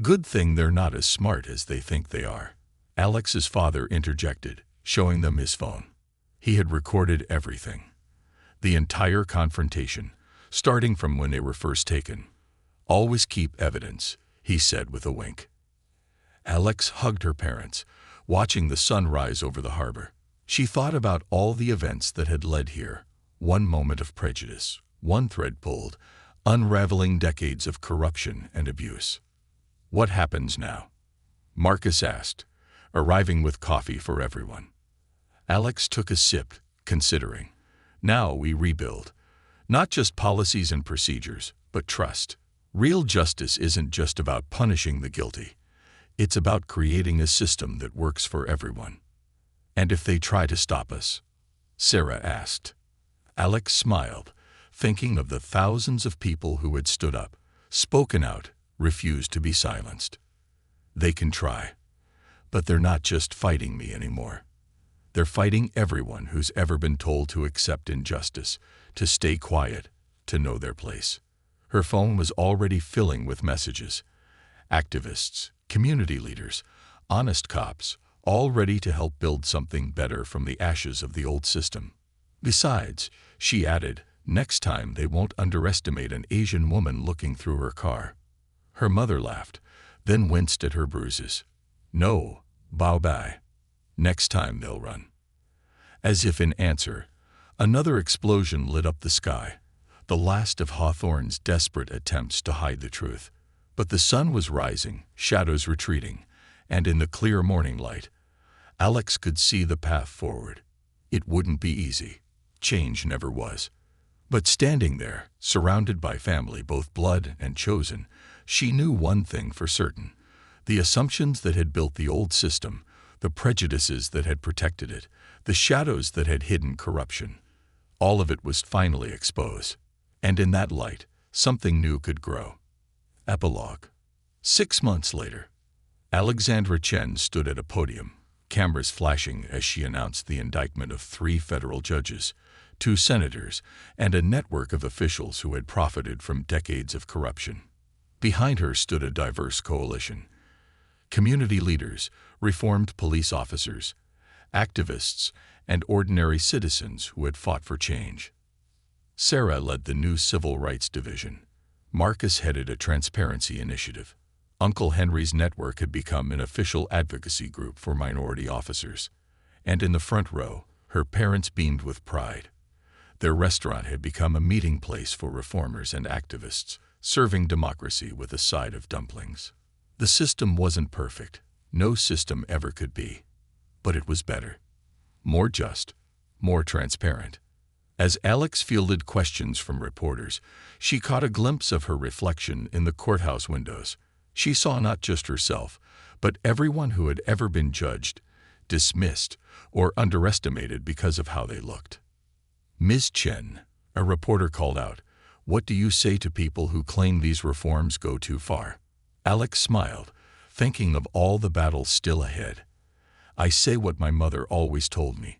[SPEAKER 1] Good thing they're not as smart as they think they are. Alex's father interjected, showing them his phone. He had recorded everything. The entire confrontation, starting from when they were first taken. Always keep evidence, he said with a wink. Alex hugged her parents, watching the sun rise over the harbor. She thought about all the events that had led here. One moment of prejudice, one thread pulled, unraveling decades of corruption and abuse. What happens now? Marcus asked, arriving with coffee for everyone. Alex took a sip, considering. Now we rebuild. Not just policies and procedures, but trust. Real justice isn't just about punishing the guilty. It's about creating a system that works for everyone. And if they try to stop us? Sarah asked. Alex smiled, thinking of the thousands of people who had stood up, spoken out, refused to be silenced. They can try. But they're not just fighting me anymore. They're fighting everyone who's ever been told to accept injustice, to stay quiet, to know their place. Her phone was already filling with messages. Activists, community leaders, honest cops, all ready to help build something better from the ashes of the old system. Besides, she added, next time they won't underestimate an Asian woman looking through her car. Her mother laughed, then winced at her bruises. No, bow bye. Next time they'll run. As if in answer, another explosion lit up the sky, the last of Hawthorne's desperate attempts to hide the truth. But the sun was rising, shadows retreating, and in the clear morning light, Alex could see the path forward. It wouldn't be easy. Change never was. But standing there, surrounded by family, both blood and chosen, she knew one thing for certain. The assumptions that had built the old system, the prejudices that had protected it, the shadows that had hidden corruption, all of it was finally exposed. And in that light, something new could grow. Epilogue. 6 months later, Alexandra Chen stood at a podium, cameras flashing as she announced the indictment of 3 federal judges, 2 senators, and a network of officials who had profited from decades of corruption. Behind her stood a diverse coalition. Community leaders, reformed police officers, activists, and ordinary citizens who had fought for change. Sarah led the new Civil Rights Division. Marcus headed a transparency initiative. Uncle Henry's network had become an official advocacy group for minority officers. And in the front row, her parents beamed with pride. Their restaurant had become a meeting place for reformers and activists, serving democracy with a side of dumplings. The system wasn't perfect. No system ever could be. But it was better. More just. More transparent. As Alex fielded questions from reporters, she caught a glimpse of her reflection in the courthouse windows. She saw not just herself, but everyone who had ever been judged, dismissed, or underestimated because of how they looked. "Ms. Chen," a reporter called out, "what do you say to people who claim these reforms go too far?" Alex smiled, thinking of all the battles still ahead. "I say what my mother always told me.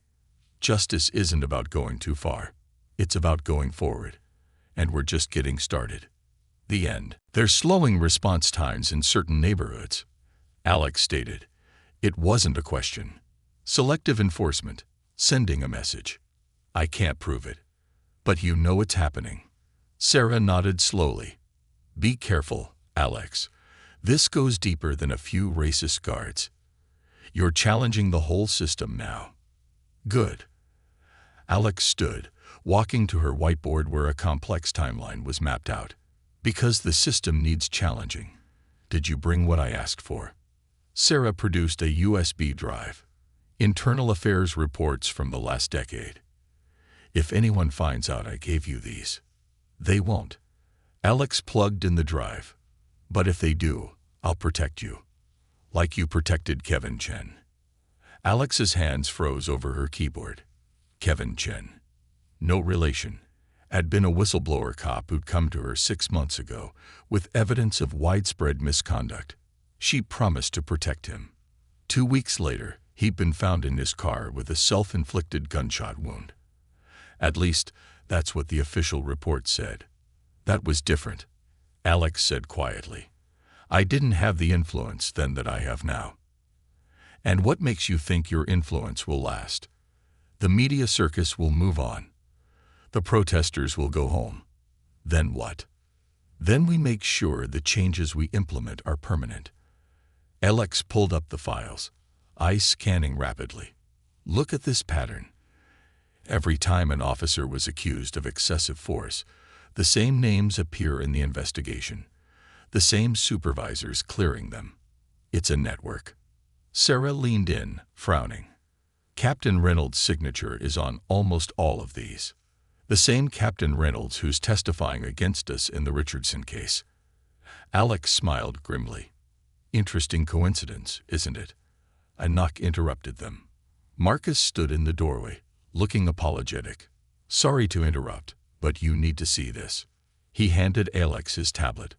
[SPEAKER 1] Justice isn't about going too far. It's about going forward. And we're just getting started." The end. "They're slowing response times in certain neighborhoods," Alex stated. It wasn't a question. Selective enforcement. Sending a message. "I can't prove it. But you know it's happening." Sarah nodded slowly. "Be careful, Alex. This goes deeper than a few racist guards. You're challenging the whole system now." "Good." Alex stood, walking to her whiteboard where a complex timeline was mapped out. "Because the system needs challenging. Did you bring what I asked for?" Sarah produced a USB drive. Internal affairs reports from the last decade. "If anyone finds out I gave you these." "They won't." Alex plugged in the drive. "But if they do, I'll protect you. Like you protected Kevin Chen." Alex's hands froze over her keyboard. Kevin Chen. No relation. Had been a whistleblower cop who'd come to her 6 months ago with evidence of widespread misconduct. She promised to protect him. 2 weeks later, he'd been found in his car with a self-inflicted gunshot wound. At least, that's what the official report said. That was different. Alex said quietly. I didn't have the influence then that I have now. And what makes you think your influence will last? The media circus will move on. The protesters will go home. Then what? Then we make sure the changes we implement are permanent. Alex pulled up the files, eyes scanning rapidly. Look at this pattern. Every time an officer was accused of excessive force, the same names appear in the investigation, the same supervisors clearing them. It's a network. Sarah leaned in, frowning. Captain Reynolds' signature is on almost all of these. The same Captain Reynolds who's testifying against us in the Richardson case. Alex smiled grimly. Interesting coincidence, isn't it? A knock interrupted them. Marcus stood in the doorway, looking apologetic. Sorry to interrupt, but you need to see this. He handed Alex his tablet.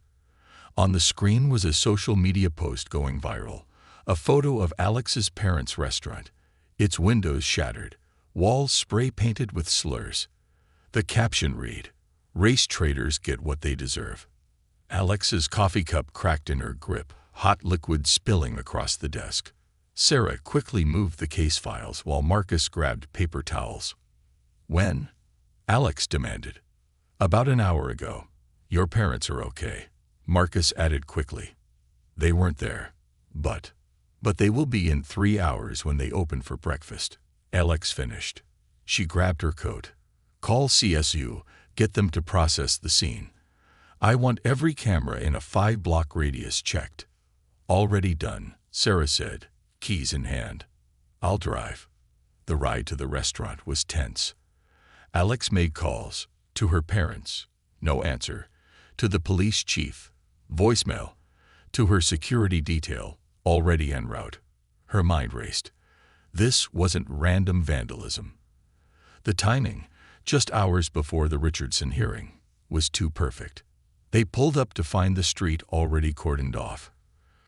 [SPEAKER 1] On the screen was a social media post going viral, a photo of Alex's parents' restaurant, its windows shattered, walls spray-painted with slurs. The caption read, "Race traitors get what they deserve." Alex's coffee cup cracked in her grip, hot liquid spilling across the desk. Sarah quickly moved the case files while Marcus grabbed paper towels. When? Alex demanded. About an hour ago. Your parents are okay. Marcus added quickly. They weren't there. But they will be in 3 hours when they open for breakfast. Alex finished. She grabbed her coat. Call CSU, get them to process the scene. I want every camera in a 5-block radius checked. Already done, Sarah said, keys in hand. I'll drive. The ride to the restaurant was tense. Alex made calls. To her parents. No answer. To the police chief. Voicemail. To her security detail. Already en route. Her mind raced. This wasn't random vandalism. The timing, just hours before the Richardson hearing, was too perfect. They pulled up to find the street already cordoned off.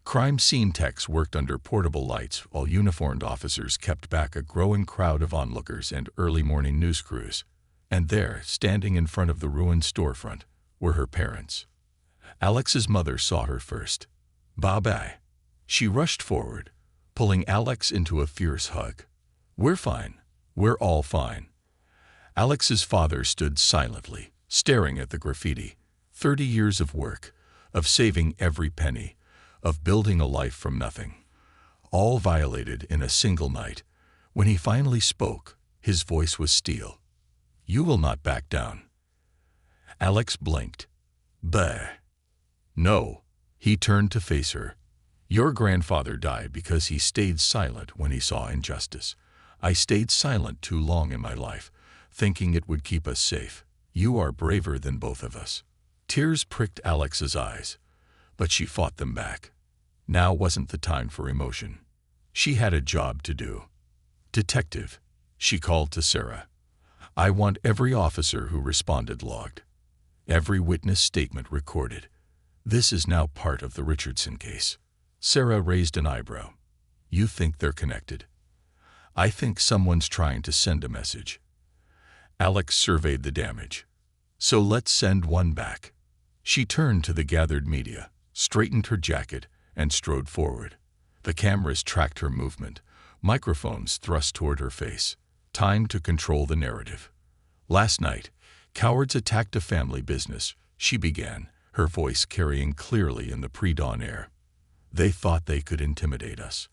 [SPEAKER 1] Crime scene techs worked under portable lights while uniformed officers kept back a growing crowd of onlookers and early morning news crews. And there, standing in front of the ruined storefront, were her parents. Alex's mother saw her first. Bye-bye. She rushed forward, pulling Alex into a fierce hug. We're fine. We're all fine. Alex's father stood silently, staring at the graffiti. 30 years of work, of saving every penny, of building a life from nothing. All violated in a single night. When he finally spoke, his voice was steel. You will not back down. Alex blinked. Bah. No. He turned to face her. Your grandfather died because he stayed silent when he saw injustice. I stayed silent too long in my life, thinking it would keep us safe. You are braver than both of us. Tears pricked Alex's eyes, but she fought them back. Now wasn't the time for emotion. She had a job to do. Detective, she called to Sarah. I want every officer who responded logged. Every witness statement recorded. This is now part of the Richardson case. Sarah raised an eyebrow. You think they're connected? I think someone's trying to send a message. Alex surveyed the damage. So let's send one back. She turned to the gathered media, straightened her jacket, and strode forward. The cameras tracked her movement, microphones thrust toward her face. Time to control the narrative. Last night, cowards attacked a family business, she began, her voice carrying clearly in the pre-dawn air. They thought they could intimidate us.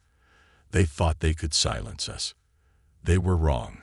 [SPEAKER 1] They thought they could silence us. They were wrong.